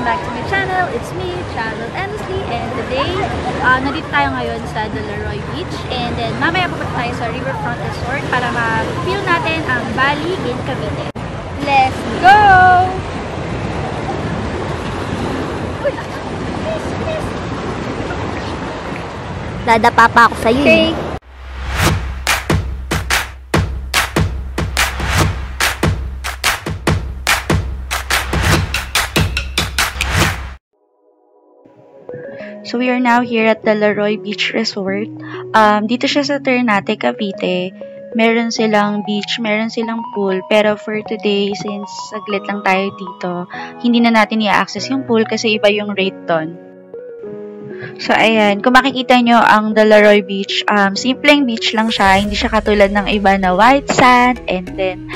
Welcome back to my channel. It's me, Travel Endlessly, and today, nandito tayo ngayon sa Delaroy Beach, and then mamaya pupunta tayo sa Riverfront Resort para ma-feel natin ang Bali in Cavite. Let's go! Dadapa pa ako sa'yo. Okay. So we are now here at Delaroy Beach Resort. Dito siya sa Ternate, Cavite. Meron silang beach, meron silang pool. Pero for today, since saglit lang tayo dito, hindi na natin i-access yung pool kasi iba yung rate doon. So ayan, kung makikita nyo ang Delaroy Beach, simpleng beach lang siya. Hindi siya katulad ng iba na white sand and then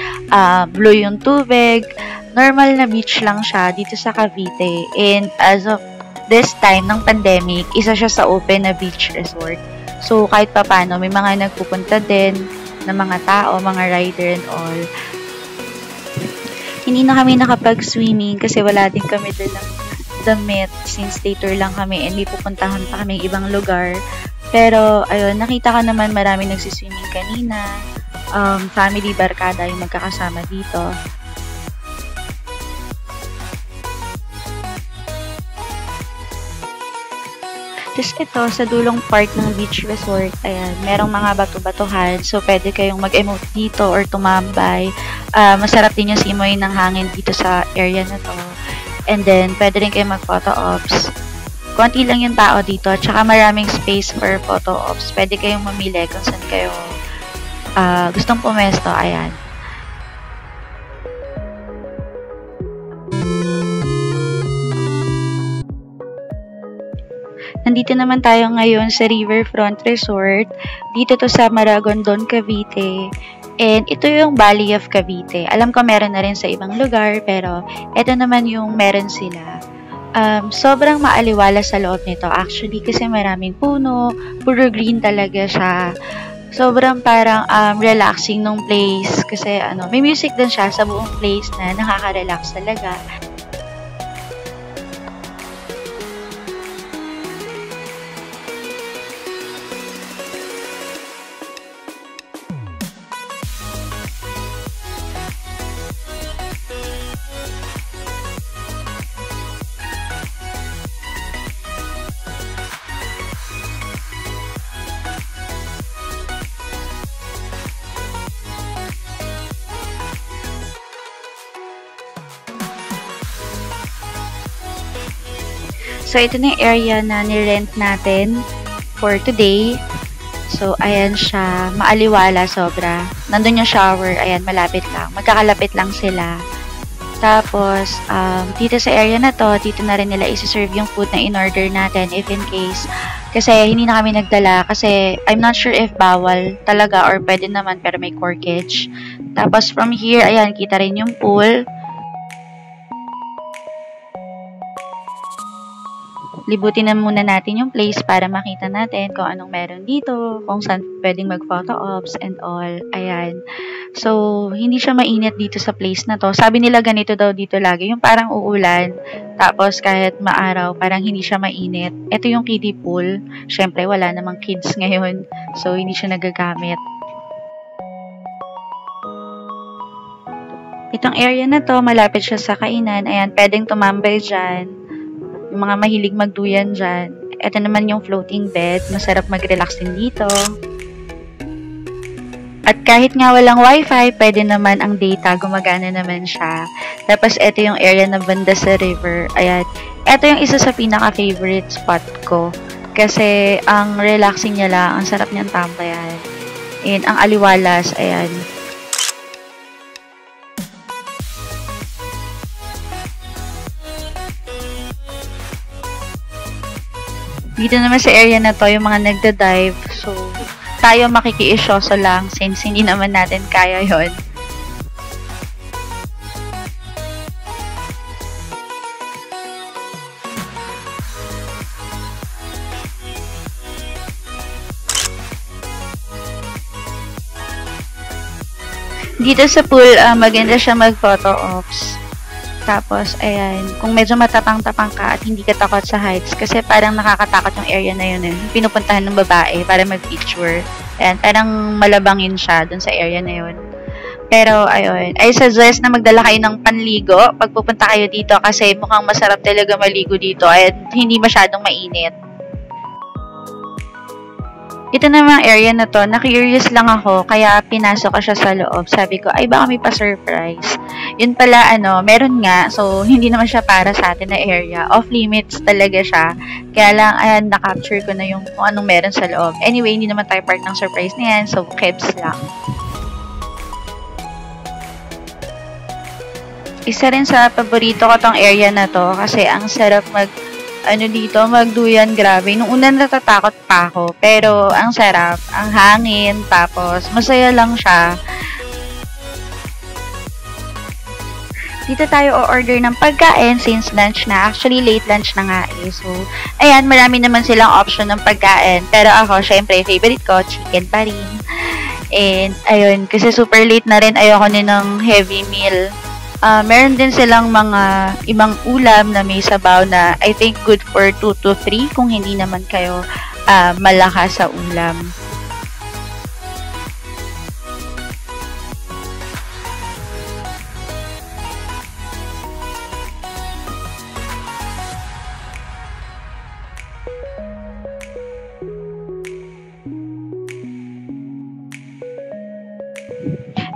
blue yung tubig. Normal na beach lang siya dito sa Cavite. And as of this time ng pandemic, isa siya sa open na beach resort. So, kahit pa paano, may mga nagpupunta din na mga tao, mga rider and all. Hindi na kami nakapag-swimming kasi wala din kami dalang damit since later lang kami and may pupuntahan pa kami ibang lugar. Pero, ayun, nakita ko naman marami nagsiswimming kanina. Family barkada yung magkakasama dito. Tapos ito, sa dulong part ng beach resort, ayan, merong mga bato-batuhan. So, pwede kayong mag-emote dito or tumambay. Masarap din yung simoy ng hangin dito sa area na to. And then, pwede rin kayong mag-photo ops. Konti lang yung tao dito. Tsaka maraming space for photo ops. Pwede kayong mamili kung saan kayo gustong pumesto. Ayan. Nandito naman tayo ngayon sa Riverfront Resort. Dito to sa Maragondon, Cavite. And ito yung Valley of Cavite. Alam ko meron na rin sa ibang lugar, pero ito naman yung meron sila. Sobrang maaliwala sa loob nito actually kasi maraming puno, puro green talaga siya. Sobrang parang relaxing nung place kasi may music din siya sa buong place na nakaka-relax talaga. So, ito na yung area na nirent natin for today. So, ayan siya. Maaliwala sobra. Nandun yung shower. Ayan, malapit lang. Magkakalapit lang sila. Tapos, dito sa area na to, dito na rin nila isi-serve yung food na in-order natin if in case. Kasi, hindi na kami nagdala. Kasi, I'm not sure if bawal talaga or pwede naman pero may corkage. Tapos, from here, ayan, kita rin yung pool. Libutin na muna natin yung place para makita natin kung anong meron dito, kung saan pwedeng mag-photo ops and all. Ayan. So, hindi siya mainit dito sa place na to. Sabi nila ganito daw dito lagi, yung parang uulan. Tapos kahit maaraw, parang hindi siya mainit. Ito yung kiddie pool. Syempre, wala namang kids ngayon. So, hindi siya nagagamit. Itong area na to, malapit siya sa kainan. Ayan, pwedeng tumambay dyan. Yung mga mahilig magduyan dyan. Ito naman yung floating bed. Masarap mag-relax din dito. At kahit nga walang wifi, pwede naman ang data. Gumagana naman siya. Tapos, ito yung area na banda sa river. Ayan. Ito yung isa sa pinaka-favorite spot ko. Kasi, ang relaxing niya lang. Ang sarap niyang tambayan. And, ang aliwalas. Ayan. Dito naman sa area na to, yung mga nagda-dive. So, tayo makikiisyoso lang since hindi naman natin kaya yon. Dito sa pool, maganda siya mag-photo ops. Tapos, ayan, kung medyo matapang-tapang ka at hindi ka takot sa heights, kasi parang nakakatakot yung area na yun eh. Pinupuntahan ng babae para mag-picture. Ayan, parang malabangin siya dun sa area na yun. Pero, ayun, I suggest na magdala kayo ng panligo pag pupunta kayo dito kasi mukhang masarap talaga maligo dito at hindi masyadong mainit. Ito namang area na to, na-curious lang ako, kaya pinasok ko siya sa loob. Sabi ko, ay baka may pa-surprise. Yun pala, meron nga, so hindi naman siya para sa atin na area. Off-limits talaga siya. Kaya lang, ayan, na-capture ko na yung kung anong meron sa loob. Anyway, hindi naman tayo part ng surprise na yan, so kebs lang. Isa rin sa paborito ko tong area na to kasi ang sarap dito, magduyan, grabe. Nung una natatakot pa ako, pero ang sarap, ang hangin, tapos masaya lang siya. Dito tayo o-order ng pagkain since lunch na. Actually, late lunch na nga eh. So, ayan, marami naman silang option ng pagkain. Pero ako, syempre, favorite ko, chicken pa rin. And, ayun, kasi super late na rin, ayoko ng heavy meal. Meron din silang mga ibang ulam na may sabaw na I think good for 2 to 3 kung hindi naman kayo malakas sa ulam.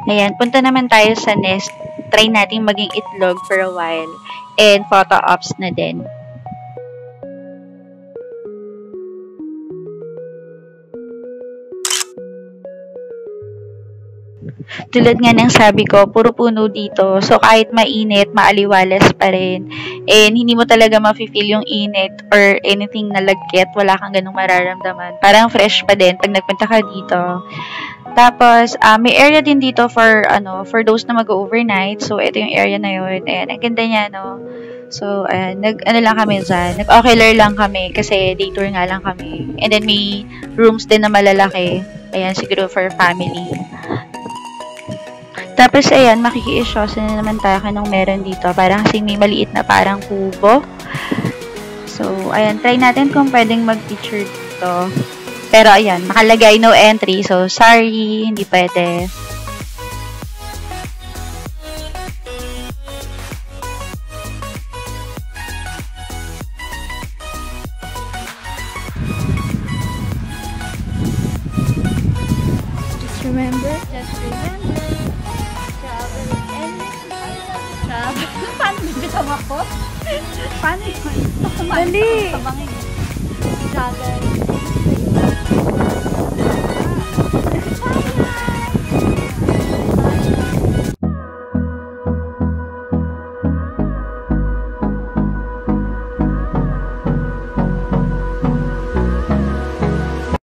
Ayan, punta naman tayo sa nest. Try nating maging itlog for a while. And photo ops na din. Tulad nga ng sabi ko, puro puno dito. So, kahit mainit, maaliwalas pa rin. And hindi mo talaga ma-feel yung init or anything na lagkit. Wala kang ganung mararamdaman. Parang fresh pa din pag nagpunta ka dito. Tapos, may area din dito for those na mag-overnight. So, ito yung area na yun. Ayan, ang ganda niya, no? So, ayan, lang kami dyan. Nag-ocular lang kami kasi day tour nga lang kami. And then, may rooms din na malalaki. Ayan, siguro for family. Tapos, ayan, makiki-isyosa na naman tayo kanong meron dito. Parang kasi may maliit na parang kubo. So, ayan, try natin kung pwedeng mag-picture dito. Pero, ayan, nakalagay no entry. So, sorry, hindi pwede. Just remember. Paano bibitaw ako? Paano yun? Dali. Travel.